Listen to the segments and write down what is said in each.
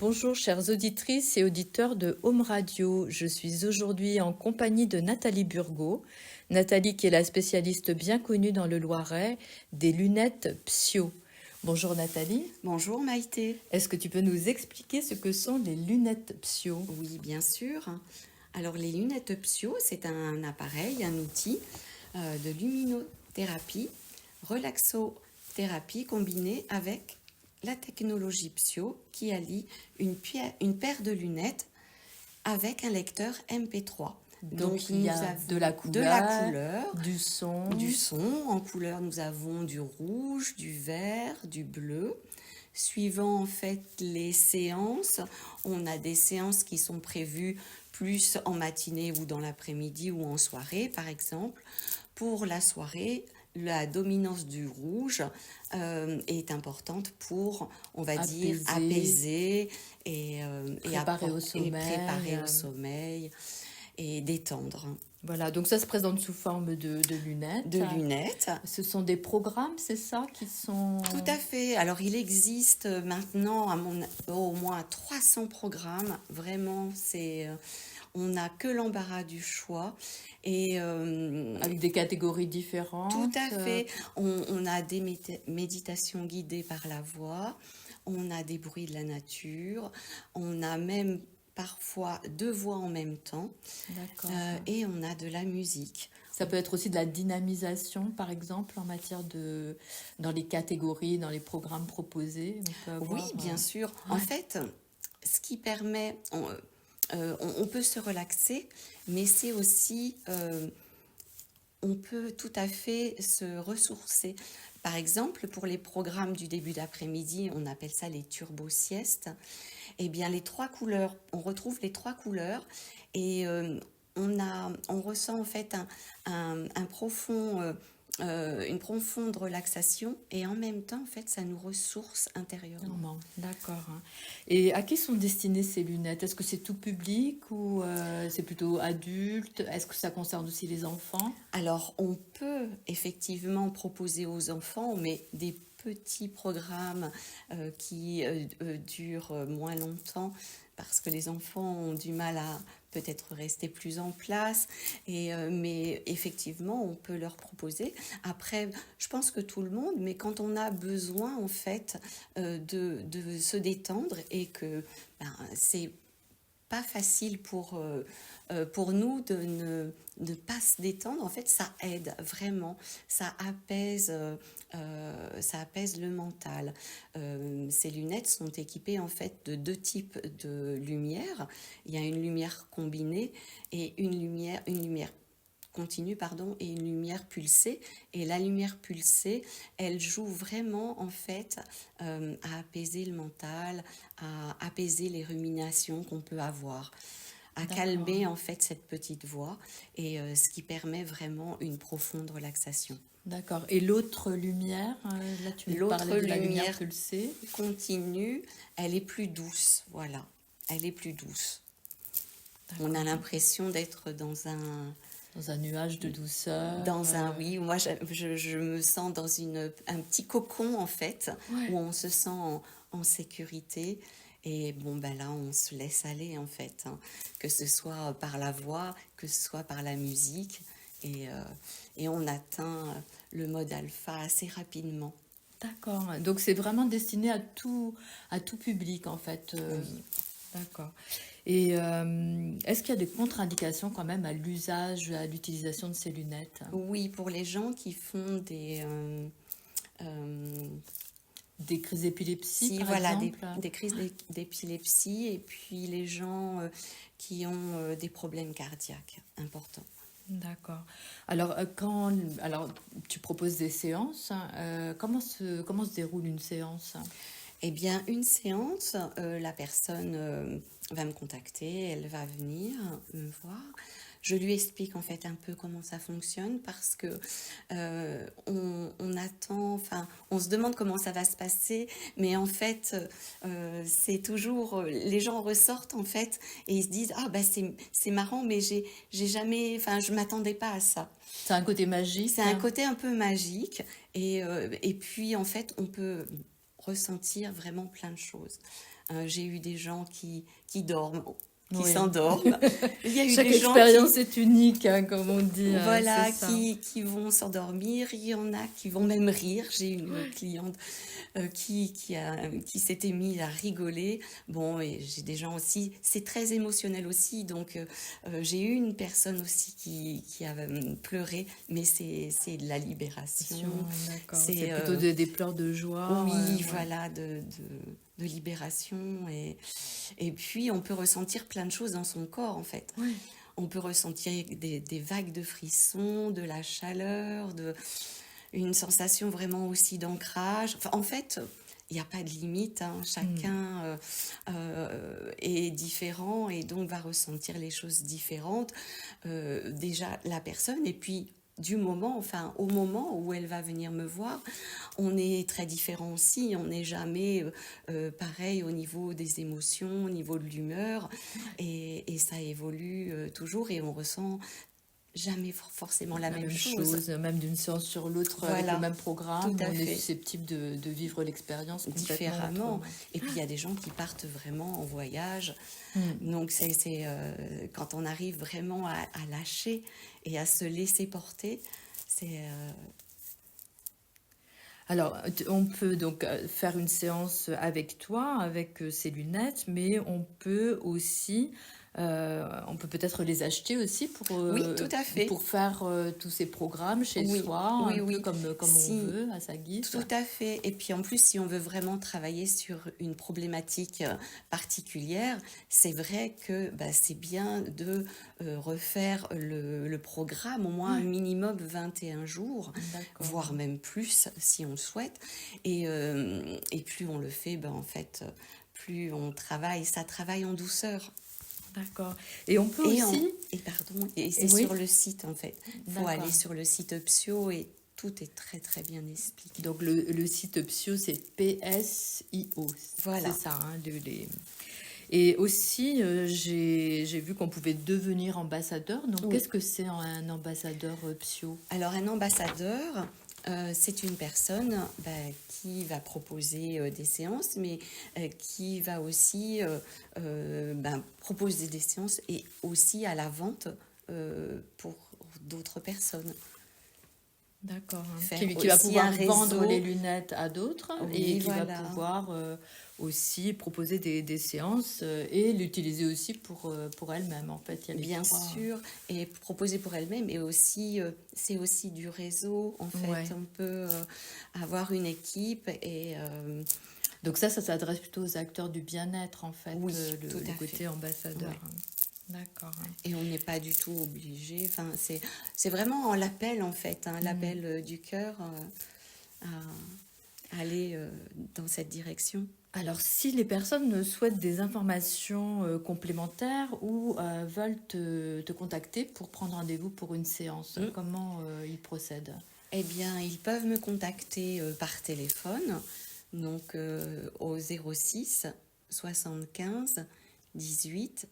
Bonjour chères auditrices et auditeurs de Home Radio. Je suis aujourd'hui en compagnie de Nathalie Burgot. Nathalie qui est la spécialiste bien connue dans le Loiret des lunettes Psio. Bonjour Nathalie. Bonjour Maïté. Est-ce que tu peux nous expliquer ce que sont les lunettes Psio? Oui, bien sûr. Alors les lunettes Psio, c'est un appareil, un outil de luminothérapie, relaxothérapie combinée avec la technologie Psio qui allie une paire de lunettes avec un lecteur MP3. Donc il y a avons de la de la couleur, couleur, du son. du son. En couleur, nous avons du rouge, du vert, du bleu. Suivant en fait les séances, on a des séances qui sont prévues plus en matinée ou dans l'après-midi ou en soirée par exemple. Pour la soirée, la dominance du rouge est importante pour, on va dire, apaiser et préparer au préparer au sommeil et détendre. Voilà, donc ça se présente sous forme de lunettes. De lunettes. Ce sont des programmes, c'est ça, qui sont... Tout à fait. Alors, il existe maintenant au moins 300 programmes. Vraiment, on n'a que l'embarras du choix. Et, avec des catégories différentes. Tout à fait. On a des méditations guidées par la voix. On a des bruits de la nature. On a même parfois deux voix en même temps. D'accord. Et on a de la musique. Ça peut être aussi de la dynamisation, par exemple, en matière de... dans les catégories, dans les programmes proposés. Oui, bien sûr. En fait, ce qui permet... on peut se relaxer, mais c'est aussi... on peut tout à fait se ressourcer. Par exemple, pour les programmes du début d'après-midi, on appelle ça les turbo-siestes. Eh bien, les trois couleurs, on retrouve les trois couleurs et on ressent en fait un profond, une profonde relaxation et en même temps, en fait, ça nous ressource intérieurement. D'accord. Et à qui sont destinées ces lunettes? Est-ce que c'est tout public ou c'est plutôt adulte? Est-ce que ça concerne aussi les enfants? Alors, on peut effectivement proposer aux enfants, mais des petits programmes qui durent moins longtemps parce que les enfants ont du mal à peut-être rester plus en place. Mais effectivement, on peut leur proposer. Après, je pense que tout le monde, mais quand on a besoin en fait de se détendre et que c'est pas facile pour nous de ne pas se détendre, en fait, ça aide vraiment, ça apaise le mental. Ces lunettes sont équipées en fait de deux types de lumière. Il y a une lumière combinée et une lumière continue, pardon, et une lumière pulsée. Et la lumière pulsée, elle joue vraiment en fait à apaiser le mental, à apaiser les ruminations qu'on peut avoir, à calmer en fait cette petite voix et ce qui permet vraiment une profonde relaxation. D'accord. Et l'autre lumière, là tu parlais de la lumière pulsée. Continue, elle est plus douce, voilà. Elle est plus douce. On a l'impression d'être dans un nuage de douceur. Oui, moi je me sens dans un petit cocon en fait, où on se sent en sécurité. Et bon, ben là, on se laisse aller en fait, hein, que ce soit par la voix, que ce soit par la musique. Et on atteint le mode alpha assez rapidement. D'accord. Donc c'est vraiment destiné à tout public en fait. Oui. D'accord. Et est-ce qu'il y a des contre-indications quand même à l'usage, à l'utilisation de ces lunettes? Oui, pour les gens qui font des crises d'épilepsie, par voilà, exemple. des crises d'épilepsie, et puis les gens qui ont des problèmes cardiaques importants. D'accord. Alors, tu proposes des séances. Comment se déroule une séance? Eh bien, une séance, la personne va me contacter, elle va venir me voir. Je lui explique en fait un peu comment ça fonctionne parce que on attend, enfin, on se demande comment ça va se passer, mais en fait, c'est toujours, les gens ressortent en fait et ils se disent ah bah c'est marrant, mais j'ai jamais, enfin, je m'attendais pas à ça. C'est un côté magique. C'est un côté un peu magique et puis en fait on peut ressentir vraiment plein de choses. J'ai eu des gens qui dorment, qui Oui. s'endorment. Il y a eu Chaque des gens qui, expérience est unique, hein, comme on dit, c'est voilà, ça. qui vont s'endormir. Il y en a qui vont même rire. J'ai une cliente qui s'était mise à rigoler. Bon, et j'ai des gens aussi, c'est très émotionnel aussi. Donc, j'ai eu une personne aussi qui a pleuré, mais c'est de la libération. D'accord. C'est C'est, plutôt des pleurs de joie. oui, Ouais. voilà, de libération. Et puis, on peut ressentir plein de choses dans son corps, en fait. Ouais. On peut ressentir des vagues de frissons, de la chaleur, une sensation vraiment aussi d'ancrage. Enfin, en fait, il n'y a pas de limite, hein. Chacun est différent et donc va ressentir les choses différentes. Déjà, la personne, et puis au moment où elle va venir me voir, on est très différent aussi. On n'est jamais pareil au niveau des émotions, au niveau de l'humeur, et ça évolue toujours et on ressent jamais forcément la La même même chose. chose, même d'une séance sur l'autre avec le Voilà, même tout programme, à on est fait. susceptible de vivre l'expérience complètement Différemment. autrement. Et puis il y a des gens qui partent vraiment en voyage. Hmm. Donc quand on arrive vraiment à lâcher et à se laisser porter, c'est Alors, on peut donc faire une séance avec toi, avec ces lunettes, mais on peut peut-être les acheter aussi oui, tout à fait. pour faire tous ces programmes chez Oui, soi, un oui, peu oui. comme on Si, veut, à sa guise. tout à fait. Et puis en plus, si on veut vraiment travailler sur une problématique particulière, c'est vrai que bah, c'est bien de refaire le programme au moins un Ouais, minimum 21 jours, d'accord. voire même plus si on le souhaite. Et plus on le fait, ben, en fait, plus on travaille, ça travaille en douceur. D'accord. Et on peut Et, aussi, pardon, et et c'est sur oui, le site en fait. Il faut d'accord. aller sur le site Psio et tout est très très bien expliqué. Donc le site Psio, c'est PSIO, c'est Voilà. ça, hein, Et aussi, j'ai vu qu'on pouvait devenir ambassadeur. Donc, Oui. qu'est-ce que c'est un ambassadeur Psio? Alors un ambassadeur, c'est une personne bah, qui va proposer des séances, mais qui va aussi proposer des séances et aussi à la vente pour d'autres personnes. D'accord, hein. Faire Qui va aussi un pouvoir vendre les réseau. lunettes à d'autres et Oui, qui va voilà. pouvoir aussi proposer des séances et l'utiliser aussi pour elle-même. En fait, il y a les Bien trois. sûr, et proposer pour elle-même, et aussi, c'est aussi du réseau, en fait. Ouais. On peut avoir une équipe et Donc ça s'adresse plutôt aux acteurs du bien-être, en fait, oui, tout le à fait. côté ambassadeur, Ouais. hein. D'accord, hein. Et on n'est pas du tout obligé. Enfin, c'est vraiment l'appel, en fait, hein, l'appel du cœur à aller dans cette direction. Alors, si les personnes souhaitent des informations complémentaires ou veulent te contacter pour prendre rendez-vous pour une séance, Mm. comment ils procèdent? Eh bien, ils peuvent me contacter par téléphone, donc au 06 75 18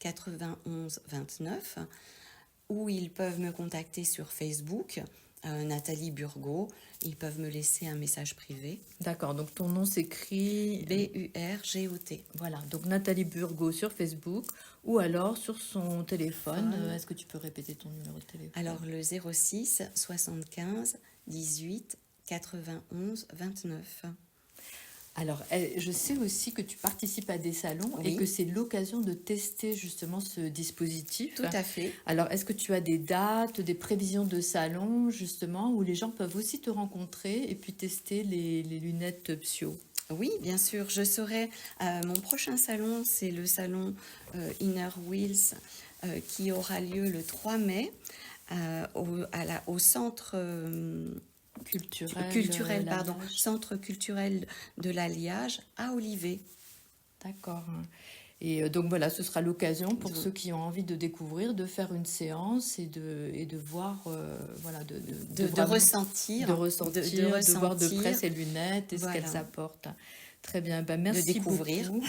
91 29, ou ils peuvent me contacter sur Facebook, Nathalie Burgot. Ils peuvent me laisser un message privé, D'accord, donc ton nom s'écrit, Burgot. voilà, donc Nathalie Burgot sur Facebook ou alors sur son téléphone. Téléphone. Est-ce que tu peux répéter ton numéro de téléphone? Alors le 06 75 18 91 29. Alors, je sais aussi que tu participes à des salons et Oui, que c'est l'occasion de tester justement ce dispositif. tout à fait. Alors, est-ce que tu as des dates, des prévisions de salons justement où les gens peuvent aussi te rencontrer et puis tester les lunettes Psio? Oui, bien sûr, je serai. Mon prochain salon, c'est le salon Inner Wheels qui aura lieu le 3 mai au centre culturel, pardon, L'alliage. centre culturel de l'Alliage à Olivet. D'accord. Et donc voilà, ce sera l'occasion pour Donc, ceux qui ont envie de découvrir, de faire une séance et de voir, voilà, de vraiment- ressentir, de ressentir, de voir de près ressentir, ces lunettes et ce voilà, qu'elles apportent. Très bien, ben, de merci découvrir. beaucoup.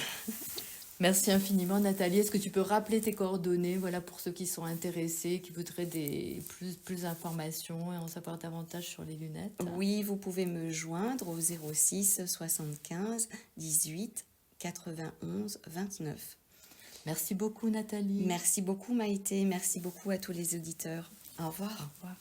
Merci infiniment, Nathalie. Est-ce que tu peux rappeler tes coordonnées, voilà, pour ceux qui sont intéressés, qui voudraient plus d'informations et en savoir davantage sur les lunettes? Oui, vous pouvez me joindre au 06 75 18 91 29. Merci beaucoup Nathalie. Merci beaucoup Maïté, merci beaucoup à tous les auditeurs. Au revoir. Au revoir.